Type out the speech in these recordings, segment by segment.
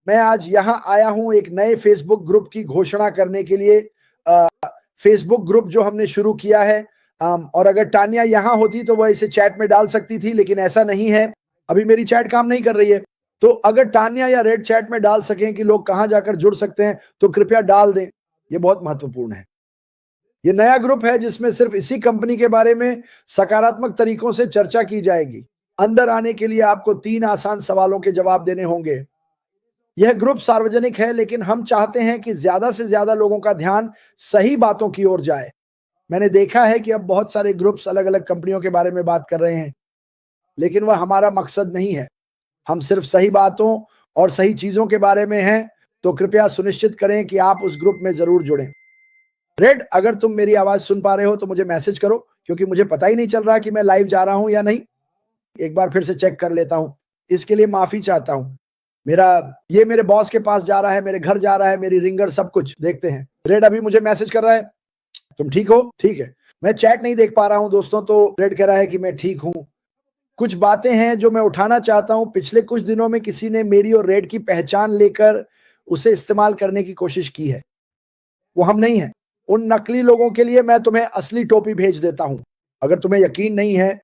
मैं आज यहाँ आया हूँ एक नए फेसबुक ग्रुप की घोषणा करने के लिए। फेसबुक ग्रुप जो हमने शुरू किया है, और अगर टानिया यहाँ होती तो वह इसे चैट में डाल सकती थी, लेकिन ऐसा नहीं है। अभी मेरी चैट काम नहीं कर रही है, तो अगर टानिया या रेड चैट में डाल सकें कि लोग कहाँ जाकर जुड़ सकते हैं, तो कृपया डाल दें। ये बहुत महत्वपूर्ण है। ये नया ग्रुप है जिसमें सिर्फ इसी कंपनी के बारे में सकारात्मक तरीकों से चर्चा की जाएगी। अंदर आने के लिए आपको 3 आसान सवालों के जवाब देने होंगे। यह ग्रुप सार्वजनिक है, लेकिन हम चाहते हैं कि ज्यादा से ज्यादा लोगों का ध्यान सही बातों की ओर जाए। मैंने देखा है कि अब बहुत सारे ग्रुप्स अलग अलग कंपनियों के बारे में बात कर रहे हैं, लेकिन वह हमारा मकसद नहीं है। हम सिर्फ सही बातों और सही चीजों के बारे में हैं, तो कृपया सुनिश्चित करें कि आप उस ग्रुप में जरूर जुड़ें। रेड, अगर तुम मेरी आवाज सुन पा रहे हो तो मुझे मैसेज करो, क्योंकि मुझे पता ही नहीं चल रहा कि मैं लाइव जा रहा हूं या नहीं। एक बार फिर से चेक कर लेता हूं, इसके लिए माफी चाहता हूं। ये मेरे बॉस के पास जा रहा है, मेरे घर जा रहा है, मेरी रिंगर सब कुछ देखते हैं। रेड अभी मुझे मैसेज कर रहा है, तुम ठीक हो? ठीक है। मैं चैट नहीं देख पा रहा हूं दोस्तों, तो रेड कह रहा है कि मैं ठीक हूं। कुछ बातें हैं जो मैं उठाना चाहता हूं। पिछले कुछ दिनों में किसी ने मेरी और रेड की पहचान लेकर उसे इस्तेमाल करने की कोशिश की है। वो हम नहीं है। उन नकली लोगों के लिए मैं तुम्हें असली टोपी भेज देता हूं। अगर तुम्हें यकीन नहीं है,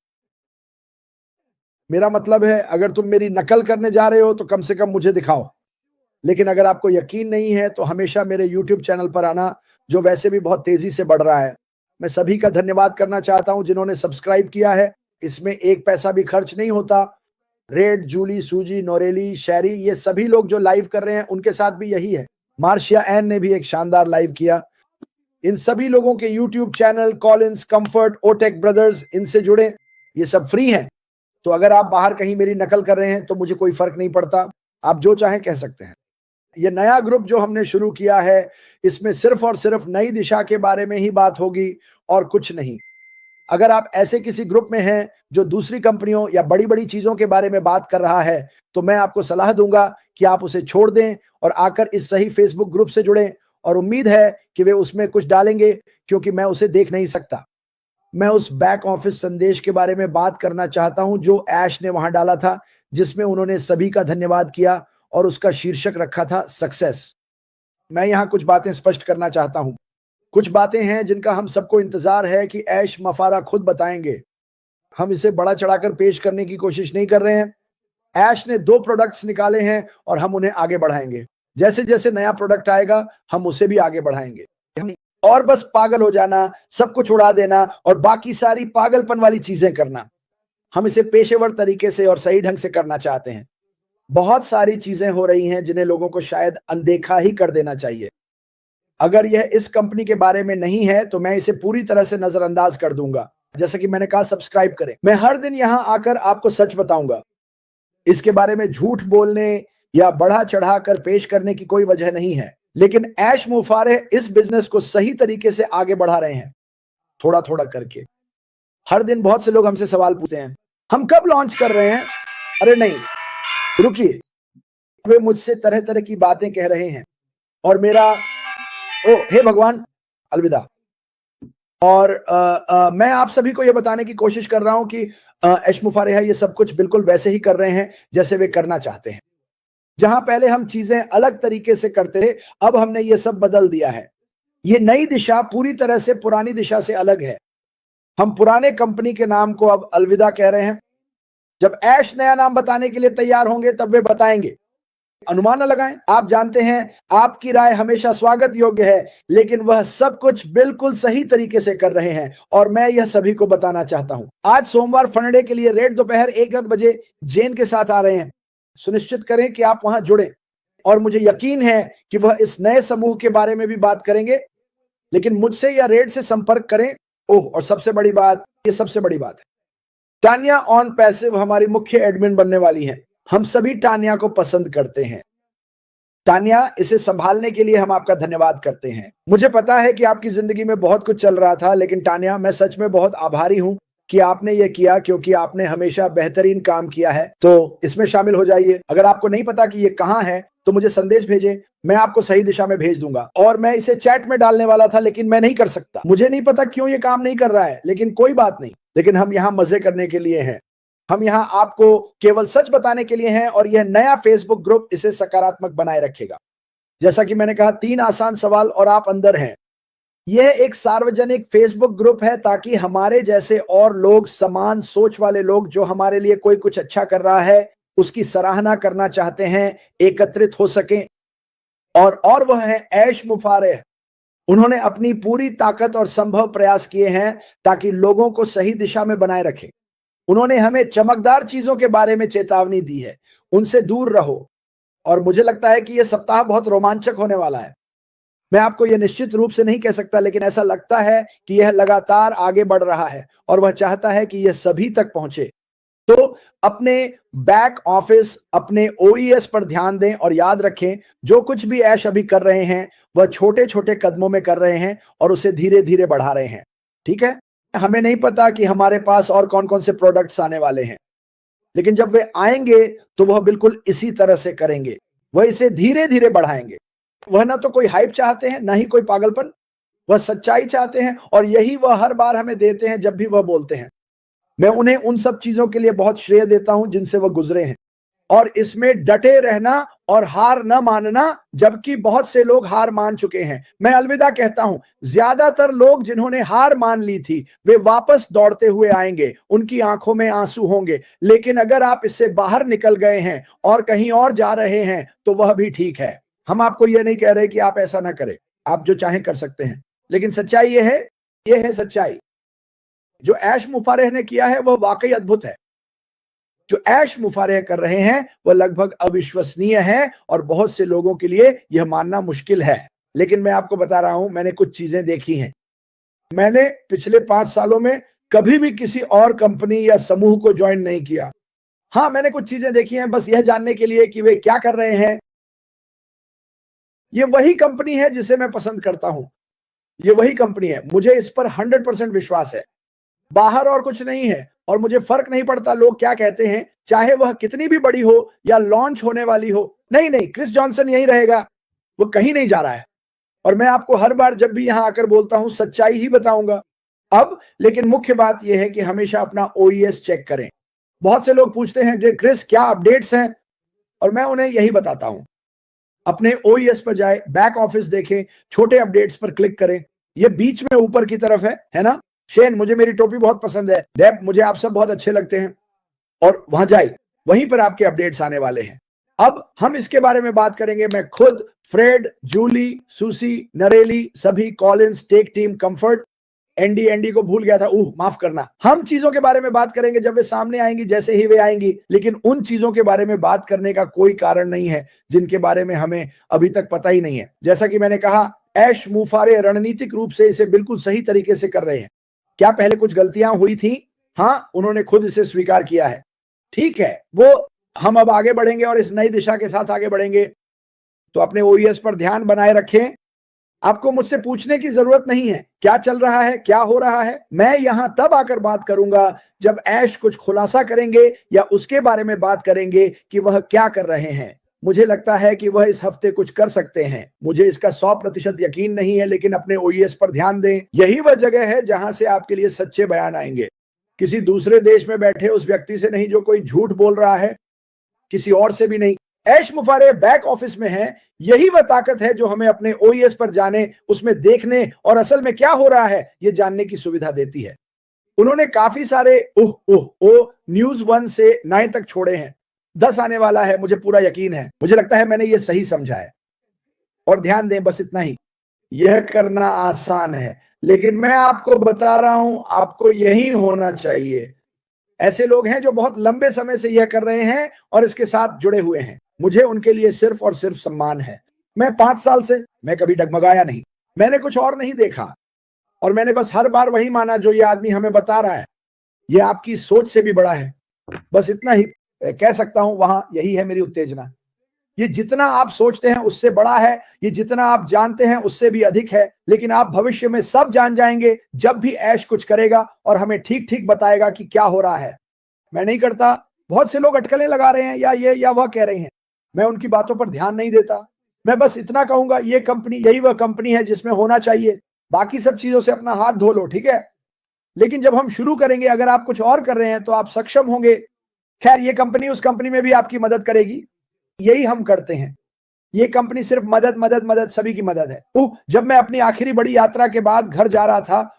मेरा मतलब है अगर तुम मेरी नकल करने जा रहे हो तो कम से कम मुझे दिखाओ। लेकिन अगर आपको यकीन नहीं है तो हमेशा मेरे YouTube चैनल पर आना, जो वैसे भी बहुत तेजी से बढ़ रहा है। मैं सभी का धन्यवाद करना चाहता हूं जिन्होंने सब्सक्राइब किया है। इसमें एक पैसा भी खर्च नहीं होता। रेड, जूली, सूजी, नोरेली, शैरी, ये सभी लोग जो लाइव कर रहे हैं उनके साथ भी यही है। मार्शिया एन ने भी एक शानदार लाइव किया। इन सभी लोगों के YouTube channel, Collins, comfort, OTEC brothers, इनसे जुड़े। ये सब फ्री है। तो अगर आप बाहर कहीं मेरी नकल कर रहे हैं तो मुझे कोई फर्क नहीं पड़ता, आप जो चाहें कह सकते हैं। ये नया ग्रुप जो हमने शुरू किया है, इसमें सिर्फ और सिर्फ नई दिशा के बारे में ही बात होगी और कुछ नहीं। अगर आप ऐसे किसी ग्रुप में हैं जो दूसरी कंपनियों या बड़ी-बड़ी चीजों के बारे में बात कर रहा है, तो मैं आपको सलाह दूंगा कि आप उसे छोड़ दें और आकर इस सही फेसबुक ग्रुप से जुड़ें। और उम्मीद है कि वे उसमें कुछ डालेंगे, क्योंकि मैं उसे देख नहीं सकता। मैं उस बैक ऑफिस संदेश के बारे में बात करना चाहता हूं जो ऐश ने वहां डाला था, जिसमें उन्होंने सभी का धन्यवाद किया और उसका शीर्षक रखा था सक्सेस। मैं यहां कुछ बातें स्पष्ट करना चाहता हूं। कुछ बातें हैं जिनका हम सबको इंतजार है कि ऐश मफारा खुद बताएंगे। हम इसे बड़ा चढ़ाकर पेश करने की कोशिश नहीं कर रहे हैं। ऐश ने 2 प्रोडक्ट्स निकाले हैं और हम उन्हें आगे बढ़ाएंगे। जैसे जैसे नया प्रोडक्ट आएगा हम उसे भी आगे बढ़ाएंगे। और बस पागल हो जाना, सब कुछ उड़ा देना और बाकी सारी पागलपन वाली चीजें करना। हम इसे पेशेवर तरीके से और सही ढंग से करना चाहते हैं। बहुत सारी चीजें हो रही हैं जिन्हें लोगों को शायद अनदेखा ही कर देना चाहिए। अगर यह इस कंपनी के बारे में नहीं है तो मैं इसे पूरी तरह से नजरअंदाज कर दूंगा। जैसे कि मैंने कहा, सब्सक्राइब करें। मैं हर दिन यहां आकर आपको सच बताऊंगा। इसके बारे में झूठ बोलने या बढ़ा चढ़ाकर पेश करने की कोई वजह नहीं है। लेकिन ऐश मुफारे इस बिजनेस को सही तरीके से आगे बढ़ा रहे हैं, थोड़ा थोड़ा करके। हर दिन बहुत से लोग हमसे सवाल पूछते हैं, हम कब लॉन्च कर रहे हैं? अरे नहीं, रुकिए। वे मुझसे तरह तरह की बातें कह रहे हैं और मेरा ओ हे भगवान, अलविदा। और मैं आप सभी को यह बताने की कोशिश कर रहा हूं कि ऐश मुफारे ये सब कुछ बिल्कुल वैसे ही कर रहे हैं जैसे वे करना चाहते हैं। जहां पहले हम चीजें अलग तरीके से करते थे, अब हमने ये सब बदल दिया है। ये नई दिशा पूरी तरह से पुरानी दिशा से अलग है। हम पुराने कंपनी के नाम को अब अलविदा कह रहे हैं। जब ऐश नया नाम बताने के लिए तैयार होंगे तब वे बताएंगे। अनुमान न लगाएं। आप जानते हैं, आपकी राय हमेशा स्वागत योग्य है, लेकिन वह सब कुछ बिल्कुल सही तरीके से कर रहे हैं और मैं यह सभी को बताना चाहता हूं। आज सोमवार फंडे के लिए रेड दोपहर 1 बजे जेन के साथ आ रहे हैं। सुनिश्चित करें कि आप वहां जुड़ें और मुझे यकीन है कि वह इस नए समूह के बारे में भी बात करेंगे। लेकिन मुझसे या रेड से संपर्क करें। ओह, और सबसे बड़ी बात, ये सबसे बड़ी बात है, टानिया ऑन पैसिव हमारी मुख्य एडमिन बनने वाली है। हम सभी टानिया को पसंद करते हैं। टानिया, इसे संभालने के लिए हम आपका धन्यवाद करते हैं। मुझे पता है कि आपकी जिंदगी में बहुत कुछ चल रहा था, लेकिन टानिया, मैं सच में बहुत आभारी हूं कि आपने ये किया, क्योंकि आपने हमेशा बेहतरीन काम किया है। तो इसमें शामिल हो जाइए। अगर आपको नहीं पता कि ये कहां है तो मुझे संदेश भेजें, मैं आपको सही दिशा में भेज दूंगा। और मैं इसे चैट में डालने वाला था, लेकिन मैं नहीं कर सकता। मुझे नहीं पता क्यों ये काम नहीं कर रहा है, लेकिन कोई बात नहीं। लेकिन हम यहाँ मजे करने के लिए हैं। हम यहाँ आपको केवल सच बताने के लिए हैं और यह नया फेसबुक ग्रुप इसे सकारात्मक बनाए रखेगा। जैसा कि मैंने कहा, 3 आसान सवाल और आप अंदर हैं। यह एक सार्वजनिक फेसबुक ग्रुप है ताकि हमारे जैसे और लोग, समान सोच वाले लोग जो हमारे लिए कोई कुछ अच्छा कर रहा है, उसकी सराहना करना चाहते हैं, एकत्रित हो सकें। और वह है ऐश मुफारेह। उन्होंने अपनी पूरी ताकत और संभव प्रयास किए हैं ताकि लोगों को सही दिशा में बनाए रखें। उन्होंने हमें चमकदार चीजों के बारे में चेतावनी दी है, उनसे दूर रहो। और मुझे लगता है कि यह सप्ताह बहुत रोमांचक होने वाला है। मैं आपको यह निश्चित रूप से नहीं कह सकता, लेकिन ऐसा लगता है कि यह लगातार आगे बढ़ रहा है और वह चाहता है कि यह सभी तक पहुंचे। तो अपने बैक ऑफिस, अपने ओईएस पर ध्यान दें और याद रखें, जो कुछ भी ऐश अभी कर रहे हैं वह छोटे छोटे कदमों में कर रहे हैं और उसे धीरे धीरे बढ़ा रहे हैं। ठीक है, हमें नहीं पता कि हमारे पास और कौन कौन से प्रोडक्ट्स आने वाले हैं, लेकिन जब वे आएंगे तो वह बिल्कुल इसी तरह से करेंगे। वह इसे धीरे धीरे बढ़ाएंगे। वह ना तो कोई हाइप चाहते हैं, ना ही कोई पागलपन। वह सच्चाई चाहते हैं और यही वह हर बार हमें देते हैं जब भी वह बोलते हैं। मैं उन्हें उन सब चीजों के लिए बहुत श्रेय देता हूं जिनसे वह गुजरे हैं, और इसमें डटे रहना और हार न मानना, जबकि बहुत से लोग हार मान चुके हैं। मैं अलविदा कहता हूं। ज्यादातर लोग जिन्होंने हार मान ली थी वे वापस दौड़ते हुए आएंगे, उनकी आंखों में आंसू होंगे। लेकिन अगर आप इससे बाहर निकल गए हैं और कहीं और जा रहे हैं तो वह भी ठीक है। हम आपको यह नहीं कह रहे कि आप ऐसा ना करें, आप जो चाहें कर सकते हैं, लेकिन सच्चाई यह है सच्चाई। जो ऐश मुफारेह ने किया है वह वाकई अद्भुत है। जो ऐश मुफारेह कर रहे हैं वह लगभग अविश्वसनीय है और बहुत से लोगों के लिए यह मानना मुश्किल है। लेकिन मैं आपको बता रहा हूं, मैंने कुछ चीजें देखी हैं। मैंने पिछले 5 सालों में कभी भी किसी और कंपनी या समूह को ज्वाइन नहीं किया। हाँ, मैंने कुछ चीजें देखी हैं बस यह जानने के लिए कि वे क्या कर रहे हैं। ये वही कंपनी है जिसे मैं पसंद करता हूं। ये वही कंपनी है, मुझे इस पर 100% विश्वास है। बाहर और कुछ नहीं है और मुझे फर्क नहीं पड़ता लोग क्या कहते हैं, चाहे वह कितनी भी बड़ी हो या लॉन्च होने वाली हो। नहीं, क्रिस जॉनसन यहीं रहेगा, वो कहीं नहीं जा रहा है। और मैं आपको हर बार जब भी यहां आकर बोलता हूं सच्चाई ही बताऊंगा। अब लेकिन मुख्य बात यह है कि हमेशा अपना ओईएस चेक करें। बहुत से लोग पूछते हैं क्रिस क्या अपडेट्स हैं, और मैं उन्हें यही बताता हूं। अपने ओईएस पर जाए, बैक ऑफिस देखें, छोटे अपडेट्स पर क्लिक करें। ये बीच में ऊपर की तरफ है ना। शेन, मुझे मेरी टोपी बहुत पसंद है। डेब, मुझे आप सब बहुत अच्छे लगते हैं। और वहां जाए, वहीं पर आपके अपडेट्स आने वाले हैं। अब हम इसके बारे में बात करेंगे। मैं खुद, फ्रेड, जूली, सुसी, नरेली, सभी, Collins, tech team, comfort, Andy को भूल गया था, माफ करना। हम चीजों के बारे में बात करेंगे जब वे सामने आएंगी, जैसे ही वे आएंगी। लेकिन उन चीजों के बारे में बात करने का कोई कारण नहीं है जिनके बारे में हमें अभी तक पता ही नहीं है। जैसा कि मैंने कहा, ऐश मुफारेह रणनीतिक रूप से इसे बिल्कुल सही तरीके से कर रहे हैं। क्या पहले कुछ गलतियां हुई थी? हाँ, उन्होंने खुद इसे स्वीकार किया है। ठीक है, वो हम अब आगे बढ़ेंगे और इस नई दिशा के साथ आगे बढ़ेंगे। तो अपने ओईएस पर ध्यान बनाए रखें। आपको मुझसे पूछने की जरूरत नहीं है क्या चल रहा है, क्या हो रहा है। मैं यहां तब आकर बात करूंगा जब ऐश कुछ खुलासा करेंगे या उसके बारे में बात करेंगे कि वह क्या कर रहे हैं। मुझे लगता है कि वह इस हफ्ते कुछ कर सकते हैं। मुझे इसका 100% यकीन नहीं है, लेकिन अपने ओईएस पर ध्यान दें। यही वह जगह है जहां से आपके लिए सच्चे बयान आएंगे। किसी दूसरे देश में बैठे उस व्यक्ति से नहीं जो कोई झूठ बोल रहा है, किसी और से भी नहीं। ऐश मुफारेह बैक ऑफिस में है। यही वह ताकत है जो हमें अपने ओईएस पर जाने, उसमें देखने और असल में क्या हो रहा है ये जानने की सुविधा देती है। उन्होंने काफी सारे न्यूज़ 1 से 9 तक छोड़े हैं। 10 आने वाला है, मुझे पूरा यकीन है। मुझे लगता है मैंने ये सही समझा है। और ध्यान दें, बस इतना ही। यह करना आसान है, लेकिन मैं आपको बता रहा हूं, आपको यही होना चाहिए। ऐसे लोग हैं जो बहुत लंबे समय से यह कर रहे हैं और इसके साथ जुड़े हुए हैं। मुझे उनके लिए सिर्फ और सिर्फ सम्मान है। मैं 5 साल से मैं कभी डगमगाया नहीं। मैंने कुछ और नहीं देखा और मैंने बस हर बार वही माना जो ये आदमी हमें बता रहा है। यह आपकी सोच से भी बड़ा है। बस इतना ही कह सकता हूं। वहां यही है मेरी उत्तेजना। ये जितना आप सोचते हैं उससे बड़ा है, ये जितना आप जानते हैं उससे भी अधिक है। लेकिन आप भविष्य में सब जान जाएंगे जब भी ऐश कुछ करेगा और हमें ठीक ठीक बताएगा कि क्या हो रहा है। मैं नहीं करता। बहुत से लोग अटकलें लगा रहे हैं या ये या वह कह रहे हैं, मैं उनकी बातों पर ध्यान नहीं देता। मैं बस इतना कहूंगा, ये कंपनी यही वह कंपनी है जिसमें होना चाहिए। बाकी सब चीजों से अपना हाथ धो लो, ठीक है। लेकिन जब हम शुरू करेंगे, अगर आप कुछ और कर रहे हैं तो आप सक्षम होंगे खैर, ये कंपनी उस कंपनी में भी आपकी मदद करेगी, यही हम करते हैं। ये कंपनी सिर्फ मदद मदद मदद, सभी की मदद है। जब मैं अपनी आखिरी बड़ी यात्रा के बाद घर जा रहा था,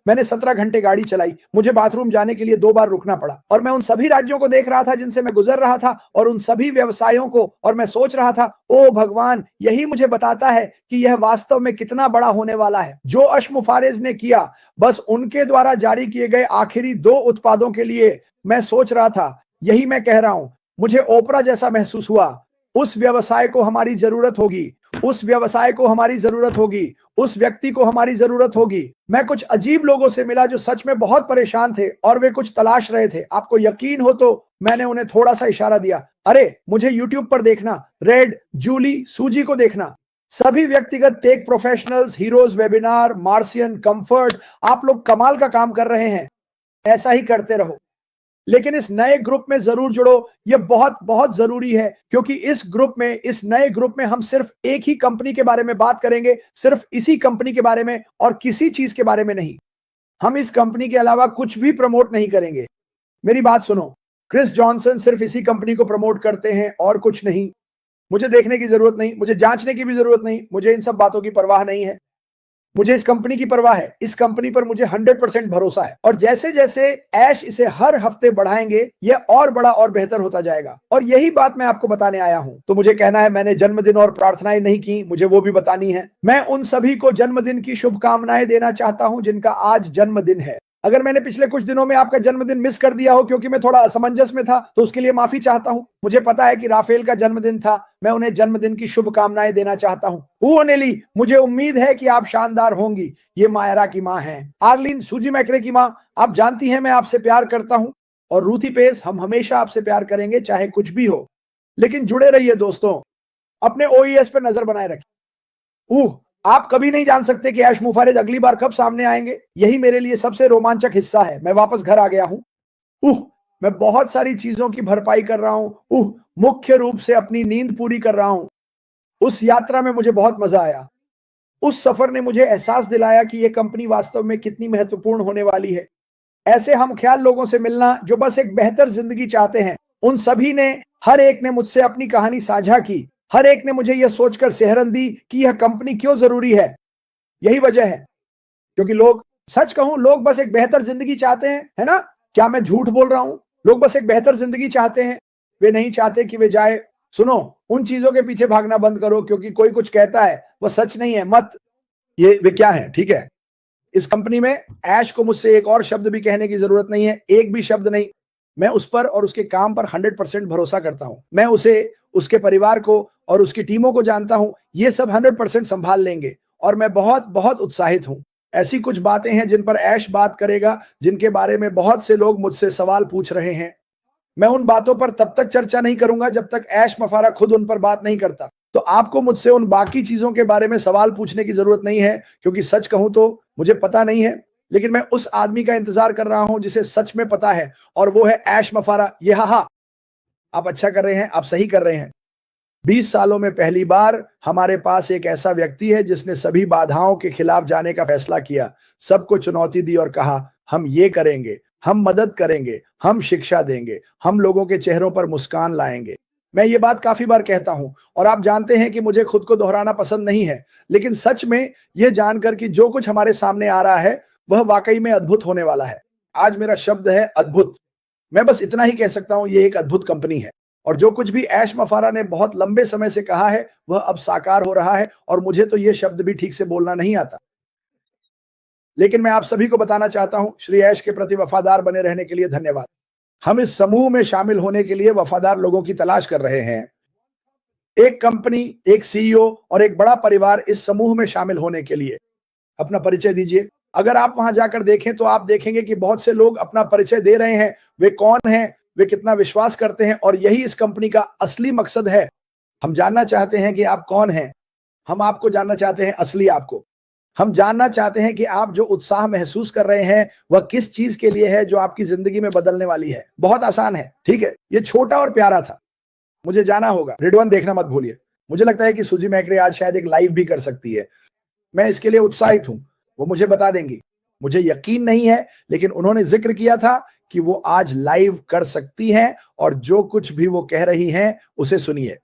मैंने 17 घंटे गाड़ी चलाई। मुझे बाथरूम जाने के लिए 2 बार रुकना पड़ा और मैं उन सभी राज्यों को देख रहा था जिनसे मैं गुजर रहा था और उन सभी व्यवसायों को, और मैं सोच रहा था, ओ भगवान, यही मुझे बताता है कि यह वास्तव में कितना बड़ा होने वाला है। जो अशमुफारेज ने किया, बस उनके द्वारा जारी किए गए आखिरी 2 उत्पादों के लिए मैं सोच रहा था, यही मैं कह रहा हूं। मुझे ओपरा जैसा महसूस हुआ। उस व्यवसाय को हमारी जरूरत होगी, उस व्यवसाय को हमारी जरूरत होगी, उस व्यक्ति को हमारी जरूरत होगी। मैं कुछ अजीब लोगों से मिला जो सच में बहुत परेशान थे और वे कुछ तलाश रहे थे। आपको यकीन हो तो मैंने उन्हें थोड़ा सा इशारा दिया, अरे मुझे यूट्यूब पर देखना, रेड, जूली, सूजी को देखना। सभी व्यक्तिगत टेक प्रोफेशनल्स, हीरोज वेबिनार, मार्सियन, कंफर्ट, आप लोग कमाल का काम कर रहे हैं, ऐसा ही करते रहो। लेकिन इस नए ग्रुप में जरूर जुड़ो, यह बहुत बहुत जरूरी है, क्योंकि इस ग्रुप में, इस नए ग्रुप में हम सिर्फ एक ही कंपनी के बारे में बात करेंगे, सिर्फ इसी कंपनी के बारे में और किसी चीज के बारे में नहीं। हम इस कंपनी के अलावा कुछ भी प्रमोट नहीं करेंगे। मेरी बात सुनो, क्रिस जॉनसन सिर्फ इसी कंपनी को प्रमोट करते हैं और कुछ नहीं। मुझे देखने की जरूरत नहीं, मुझे जांचने की भी जरूरत नहीं, मुझे इन सब बातों की परवाह नहीं है। मुझे इस कंपनी की परवाह है, इस कंपनी पर मुझे 100% भरोसा है और जैसे जैसे ऐश इसे हर हफ्ते बढ़ाएंगे, यह और बड़ा और बेहतर होता जाएगा। और यही बात मैं आपको बताने आया हूं। तो मुझे कहना है, मैंने जन्मदिन और प्रार्थनाएं नहीं की, मुझे वो भी बतानी है। मैं उन सभी को जन्मदिन की शुभकामनाएं देना चाहता हूं जिनका आज जन्मदिन है। अगर मैंने पिछले कुछ दिनों में आपका जन्मदिन मिस कर दिया हो क्योंकि मैं थोड़ा असमंजस में था, तो उसके लिए माफी चाहता हूं। मुझे पता है कि राफेल का जन्मदिन था, मैं उन्हें जन्मदिन की शुभकामनाएं देना चाहता हूं। नेली, मुझे उम्मीद है कि आप शानदार होंगी। ये मायरा की माँ है। आर्लिन, सूजी मैक्रे की माँ, आप जानती हैं मैं आपसे प्यार करता हूं। और रूथी पेस, हम हमेशा आपसे प्यार करेंगे चाहे कुछ भी हो। लेकिन जुड़े रहिए दोस्तों, अपने OES पर नजर बनाए रखिए। आप कभी नहीं जान सकते कि ऐश मुफारेज अगली बार कब सामने आएंगे। यही मेरे लिए सबसे रोमांचक हिस्सा है। मैं वापस घर आ गया हूं। मैं बहुत सारी चीजों की भरपाई कर रहा हूं। मुख्य रूप से अपनी नींद पूरी कर रहा हूं। उस यात्रा में मुझे बहुत मजा आया। उस सफर ने मुझे एहसास दिलाया कि यह कंपनी वास्तव में कितनी महत्वपूर्ण होने वाली है। ऐसे हम ख्याल लोगों से मिलना जो बस एक बेहतर जिंदगी चाहते हैं। उन सभी ने, हर एक ने मुझसे अपनी कहानी साझा की। हर एक ने मुझे यह सोचकर सेहरन दी कि यह कंपनी क्यों जरूरी है। यही वजह है, क्योंकि लोग, सच कहूं, लोग बस एक बेहतर जिंदगी चाहते हैं, है ना? क्या मैं झूठ बोल रहा हूं? लोग बस एक बेहतर जिंदगी चाहते हैं। वे नहीं चाहते कि वे जाए। सुनो, उन चीजों के पीछे भागना बंद करो, क्योंकि कोई कुछ कहता है वो सच नहीं है, मत। ये वे क्या है, ठीक है? इस कंपनी में ऐश को मुझसे एक और शब्द भी कहने की जरूरत नहीं है, एक भी शब्द नहीं। मैं उस पर और उसके काम पर 100% भरोसा करता हूं। मैं उसे, उसके परिवार को और उसकी टीमों को जानता हूं। ये सब 100% संभाल लेंगे और मैं बहुत बहुत उत्साहित हूं। ऐसी कुछ बातें हैं जिन पर ऐश बात करेगा, जिनके बारे में बहुत से लोग मुझसे सवाल पूछ रहे हैं। मैं उन बातों पर तब तक चर्चा नहीं करूंगा जब तक ऐश मफारा खुद उन पर बात नहीं करता। तो आपको मुझसे उन बाकी चीजों के बारे में सवाल पूछने की जरूरत नहीं है, क्योंकि सच कहूं तो मुझे पता नहीं है। लेकिन मैं उस आदमी का इंतजार कर रहा हूं जिसे सच में पता है, और वो है ऐश मफारा। ये हा, आप अच्छा कर रहे हैं, आप सही कर रहे हैं। 20 सालों में पहली बार हमारे पास एक ऐसा व्यक्ति है जिसने सभी बाधाओं के खिलाफ जाने का फैसला किया, सबको चुनौती दी और कहा, हम ये करेंगे, हम मदद करेंगे, हम शिक्षा देंगे, हम लोगों के चेहरों पर मुस्कान लाएंगे। मैं ये बात काफी बार कहता हूं और आप जानते हैं कि मुझे खुद को दोहराना पसंद नहीं है, लेकिन सच में यह जानकर कि जो कुछ हमारे सामने आ रहा है वह वाकई में अद्भुत होने वाला है। आज मेरा शब्द है अद्भुत। मैं बस इतना ही कह सकता हूं, ये एक अद्भुत कंपनी है और जो कुछ भी ऐश मफारा ने बहुत लंबे समय से कहा है वह अब साकार हो रहा है। और मुझे तो यह शब्द भी ठीक से बोलना नहीं आता, लेकिन मैं आप सभी को बताना चाहता हूं, श्री ऐश के प्रति वफादार बने रहने के लिए धन्यवाद। हम इस समूह में शामिल होने के लिए वफादार लोगों की तलाश कर रहे हैं। एक कंपनी, एक CEO और एक बड़ा परिवार इस समूह में शामिल होने के लिए। अपना परिचय दीजिए। अगर आप वहां जाकर देखें तो आप देखेंगे कि बहुत से लोग अपना परिचय दे रहे हैं। वे कौन हैं, वे कितना विश्वास करते हैं, और यही इस कंपनी का असली मकसद है। हम जानना चाहते हैं कि आप कौन हैं। हम आपको जानना चाहते हैं, असली आपको। हम जानना चाहते हैं कि आप जो उत्साह महसूस कर रहे हैं वह किस चीज के लिए है जो आपकी जिंदगी में बदलने वाली है। बहुत आसान है, ठीक है? ये छोटा और प्यारा था। मुझे जाना होगा, रेड1 देखना मत भूलिए। मुझे लगता है कि सूजी मैक्रे आज शायद एक लाइव भी कर सकती है। मैं इसके लिए उत्साहित हूं, वो मुझे बता देंगी। मुझे यकीन नहीं है, लेकिन उन्होंने जिक्र किया था कि वो आज लाइव कर सकती हैं और जो कुछ भी वो कह रही हैं उसे सुनिए।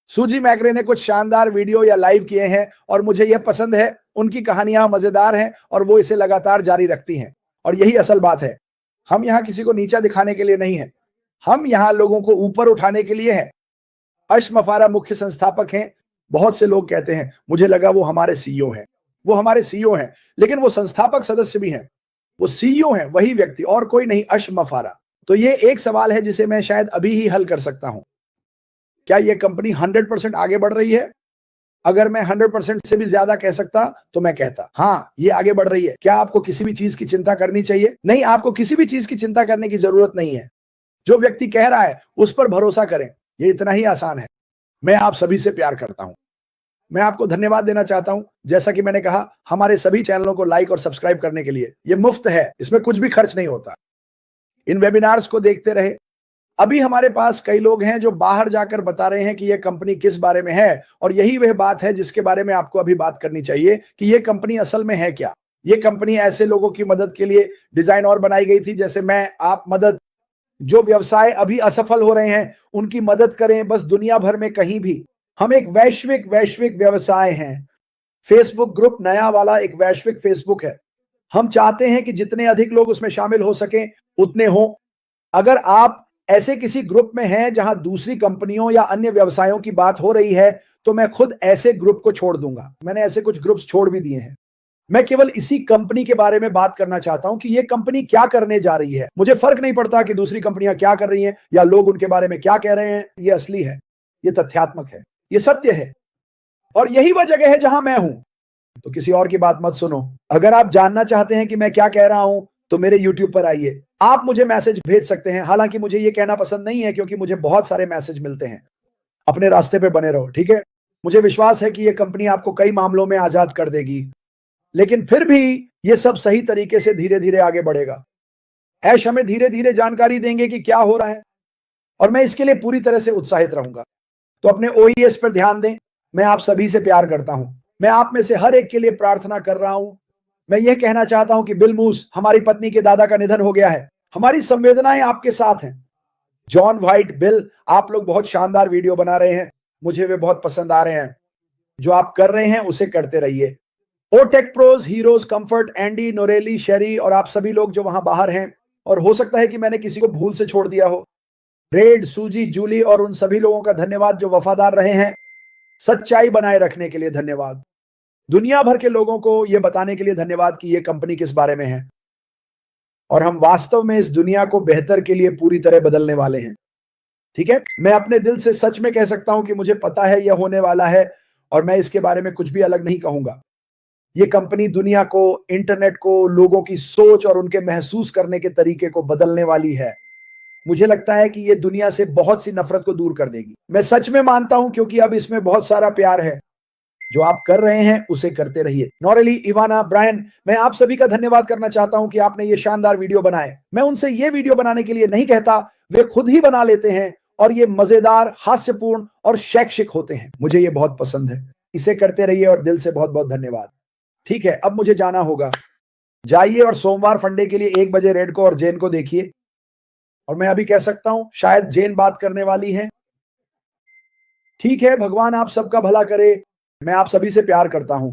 सूजी मैक्रे ने कुछ शानदार वीडियो या लाइव किए हैं और मुझे यह पसंद है। उनकी कहानियां मजेदार हैं और वो इसे लगातार जारी रखती हैं और यही असल बात है। हम यहाँ किसी को नीचा दिखाने के लिए नहीं है, हम यहाँ लोगों को ऊपर उठाने के लिए हैं। अर्श मफारा मुख्य संस्थापक हैं। बहुत से लोग कहते हैं, मुझे लगा वो हमारे सीईओ हैं। वो हमारे सीईओ हैं, लेकिन वो संस्थापक सदस्य भी हैं। वो सीईओ हैं, वही व्यक्ति और कोई नहीं, अर्श मफारा। तो ये एक सवाल है जिसे मैं शायद अभी ही हल कर सकता हूं। क्या ये कंपनी 100% आगे बढ़ रही है? अगर मैं 100% से भी ज्यादा कह सकता तो मैं कहता हाँ, ये आगे बढ़ रही है। क्या आपको किसी भी चीज की चिंता करनी चाहिए? नहीं, आपको किसी भी चीज की चिंता करने की जरूरत नहीं है। जो व्यक्ति कह रहा है उस पर भरोसा करें, ये इतना ही आसान है। मैं आप सभी से प्यार करता हूं। मैं आपको धन्यवाद देना चाहता हूं। जैसा कि मैंने कहा, हमारे सभी चैनलों को लाइक और सब्सक्राइब करने के लिए। ये मुफ्त है, इसमें कुछ भी खर्च नहीं होता। इन वेबिनार्स को देखते रहे। अभी हमारे पास कई लोग हैं जो बाहर जाकर बता रहे हैं कि यह कंपनी किस बारे में है, और यही वह बात है जिसके बारे में आपको अभी बात करनी चाहिए कि यह कंपनी असल में है क्या। यह कंपनी ऐसे लोगों की मदद के लिए डिजाइन और बनाई गई थी जैसे मैं, आप, मदद। जो व्यवसाय अभी असफल हो रहे हैं उनकी मदद करें, बस दुनिया भर में कहीं भी। हम एक वैश्विक व्यवसाय हैं। फेसबुक ग्रुप नया वाला एक वैश्विक फेसबुक है। हम चाहते हैं कि जितने अधिक लोग उसमें शामिल हो सकें उतने हो। अगर आप ऐसे किसी ग्रुप में हैं जहां दूसरी कंपनियों या अन्य व्यवसायों की बात हो रही है, तो मैं खुद ऐसे ग्रुप को छोड़ दूंगा। मैंने ऐसे कुछ ग्रुप्स छोड़ भी दिए हैं। मैं केवल इसी कंपनी के बारे में बात करना चाहता हूं कि यह कंपनी क्या करने जा रही है। मुझे फर्क नहीं पड़ता कि दूसरी कंपनियां क्या कर रही हैं या लोग उनके बारे में क्या कह रहे हैं। यह असली है, यह तथ्यात्मक है, यह सत्य है, और यही वह जगह है जहां मैं हूं। तो किसी और की बात मत सुनो। अगर आप जानना चाहते हैं कि मैं क्या कह रहा हूं तो मेरे YouTube पर आइए। आप मुझे मैसेज भेज सकते हैं। हालांकि मुझे यह कहना पसंद नहीं है क्योंकि मुझे बहुत सारे मैसेज मिलते हैं। अपने रास्ते पे बने रहो, ठीक है? मुझे विश्वास है कि यह कंपनी आपको कई मामलों में आजाद कर देगी, लेकिन फिर भी यह सब सही तरीके से धीरे धीरे आगे बढ़ेगा। ऐश हमें धीरे धीरे जानकारी देंगे कि क्या हो रहा है, और मैं इसके लिए पूरी तरह से उत्साहित रहूंगा। तो अपने OES पर ध्यान दें। मैं आप सभी से प्यार करता हूं। मैं आप में से हर एक के लिए प्रार्थना कर रहा हूं। मैं यह कहना चाहता हूं कि बिल मूस, हमारी पत्नी के दादा का निधन हो गया है। हमारी संवेदनाएं आपके साथ हैं। जॉन व्हाइट, बिल, आप लोग बहुत शानदार वीडियो बना रहे हैं। मुझे वे बहुत पसंद आ रहे हैं। जो आप कर रहे हैं उसे करते रहिए। ओ टेक प्रोज, हीरोज, कंफर्ट, एंडी, नोरेली, शेरी और आप सभी लोग जो वहां बाहर हैं, और हो सकता है कि मैंने किसी को भूल से छोड़ दिया हो। रेड, सूजी, जूली और उन सभी लोगों का धन्यवाद जो वफादार रहे हैं। सच्चाई बनाए रखने के लिए धन्यवाद। दुनिया भर के लोगों को यह बताने के लिए धन्यवाद कि यह कंपनी किस बारे में है, और हम वास्तव में इस दुनिया को बेहतर के लिए पूरी तरह बदलने वाले हैं। ठीक है? मैं अपने दिल से सच में कह सकता हूं कि मुझे पता है यह होने वाला है, और मैं इसके बारे में कुछ भी अलग नहीं कहूंगा। यह कंपनी दुनिया को, इंटरनेट को, लोगों की सोच और उनके महसूस करने के तरीके को बदलने वाली है। मुझे लगता है कि यह दुनिया से बहुत सी नफरत को दूर कर देगी। मैं सच में मानता हूं, क्योंकि अब इसमें बहुत सारा प्यार है। जो आप कर रहे हैं उसे करते रहिए। नॉरेली, इवाना, ब्रायन, मैं आप सभी का धन्यवाद करना चाहता हूं कि आपने ये शानदार वीडियो बनाए। मैं उनसे ये वीडियो बनाने के लिए नहीं कहता, वे खुद ही बना लेते हैं, और ये मजेदार, हास्यपूर्ण और शैक्षिक होते हैं। मुझे ये बहुत पसंद है। इसे करते रहिए और दिल से बहुत बहुत धन्यवाद। ठीक है, अब मुझे जाना होगा। जाइए और सोमवार फंडे के लिए 1 बजे रेड को और जेन को देखिए। और मैं अभी कह सकता हूं शायद जेन बात करने वाली है। ठीक है, भगवान आप सबका भला करे। मैं आप सभी से प्यार करता हूं।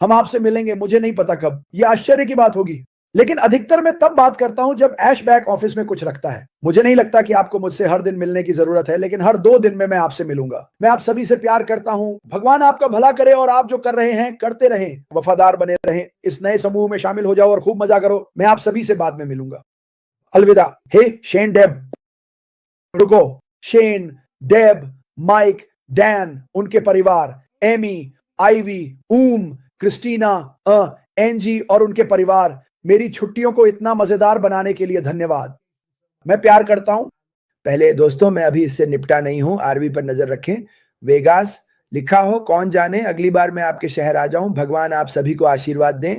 हम आपसे मिलेंगे, मुझे नहीं पता कब। यह आश्चर्य की बात होगी, लेकिन अधिकतर मैं तब बात करता हूं जब ऐश बैक ऑफिस में कुछ रखता है। मुझे नहीं लगता कि आपको मुझसे हर दिन मिलने की जरूरत है, लेकिन हर 2 दिन में मैं आपसे मिलूंगा। मैं आप सभी से प्यार करता हूं। भगवान आपका भला करे, और आप जो कर रहे हैं करते रहें, वफादार बने रहें। इस नए समूह में शामिल हो जाओ और खूब मजा करो। मैं आप सभी से बाद में मिलूंगा। अलविदा। हे शेन, डेब, रुको। शेन, डेब, माइक, डैन, उनके परिवार, एमी, आईवी, क्रिस्टीना, एंजी और उनके परिवार, मेरी छुट्टियों को इतना मजेदार बनाने के लिए धन्यवाद। मैं प्यार करता हूं। पहले दोस्तों, मैं अभी इससे निपटा नहीं हूं। आरवी पर नजर रखें। वेगास लिखा हो, कौन जाने अगली बार मैं आपके शहर आ जाऊं। भगवान आप सभी को आशीर्वाद दें।